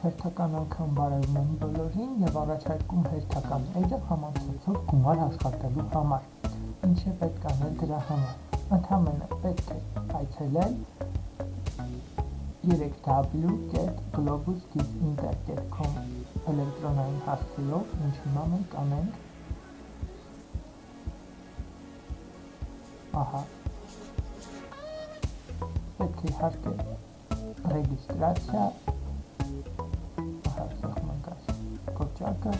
հերթական անգամ բարևում եմ բոլորին և առաջարկում հերթական էջը համացանցով գումար աշխատելու համար։ Ինչ է պետք անել դրա համար։ Ընդամենը պետք է այցելել www.globus-inter.com էլեկտրոնային հասցեով, ինչ հիմա մենք անենք, պետք է իհարկե ռեգիստրացիա, սեղմենք այս կոճակը,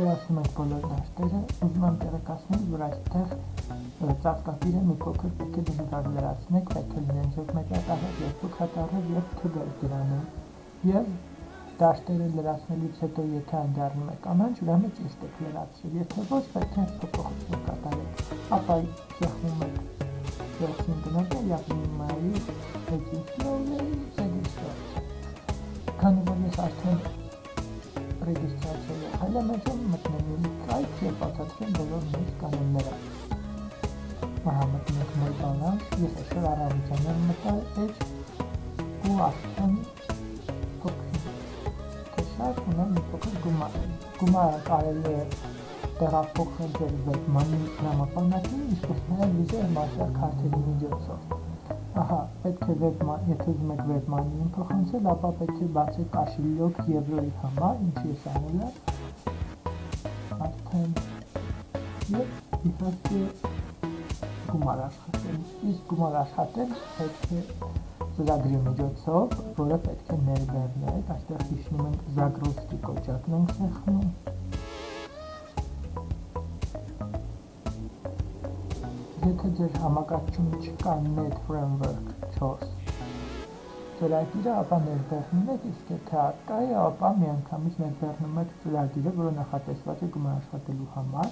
երասում ենք բոլոր դաշտերը, ուզում եմ տեղեկացնել, որ այստեղ ծածկագիրը մի փոքր պետք է դժվար լրացնեք, պետք է լինեն ոչ մեկ հատառակ, երկու հատառակ և թվեր դրանում, և դաշտերը լրացնելուց հետո եթե այն դառնում է կանաչ, ուրեմն ճիշտ եք լրացրել, եթե ոչ, պետք է փոփոխություն կատարեք, ապա սեղմում եք վերջին գնոդը և նույնմայի քանի որ ես արդեն ռեգիստրացիա եղել եմ էջում, մտնեմ իմ կայք և բացատրեմ բոլոր մեծ կանոնները։ Մտնում եք մեր բանանք, ես այսօր առավոտյան եմ մտել էջ ու արդեն կշարք ունեմ մի փոքր գումար։ Գումարը կարելի է տեղափոխել ձեր WebMoney տրամապանակին, ինչպես նաև Visa Master քարտերի միջոցով։ Պետք է եթե ուզում եք WebMoney-ին փոխանցել, ապա պետք է բացեք կաշիլյոկ եվրոյի համար, ինչի ես անել եմ արդեն և իհարկե գումար աշխատել, իսկ գումար աշխատել պետք է ծրագրի միջոցով, որը պետք է ներբեռնեք, այստեղ հիշնում ենք Zagrovski կոճակն ենք սեղմում, եթե ձեր համակարգչում չկա Net Framework 4 ծրագիրը, ապա ներբեռնում եք, իսկ եթե արկա է, ապա միանգամից ներբեռնում եք ծրագիրը, որը նախատեսված է գումար աշխատելու համար։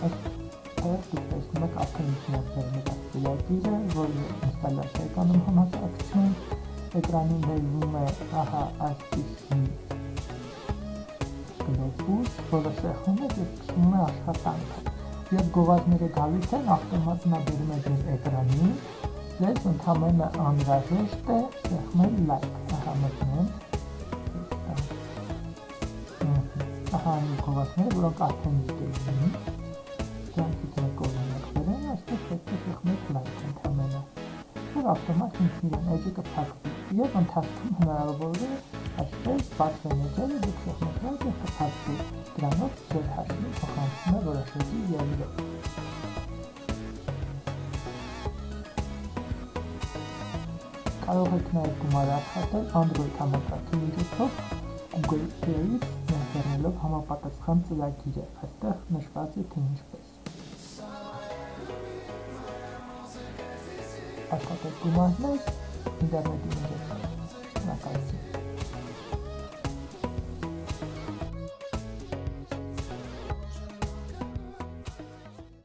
Այստեղ դուք տեսնում եք արդեն ներբեռնում եք ծրագիրը, որը ինստալացիա է կանում համակարգչում, էկրանին վերվում է այսպիսի Globus, որը սեղմում եք և սկսվում է աշխատանքը։ Եվ գովազդները գալիս են, ավտոմատ նա բերում է ձեր էկրանին, ձեզ ընդամենը անհրաժեշտ է սեղմել like, մտնենք, այն գովազդները, որոնք արդեն դիտել են, դրանքից մեկ օրինակ բերեն, այստեղ պետք է սեղմեք like ընդամենը, և ավտոմատ ինքնիրեն էջը կփակվի, և ընթացքում հնարավոր է այսպես բացվեն էջերը, դուք սեղմեք like և կփակվի, դրանով ձեր հաշվի փոխանցվում է որոշակի եվրո։ Կարող եք նաև գումար աշխատել Android համակարգի միջոցով Google Pay-ից ներբեռնելով համապատասխան ծրագիրը, այստեղ նշված է թե ինչպես։ Աշխատեք գումարներ ինտերնետի միջոցով։ Շնորհակալություն։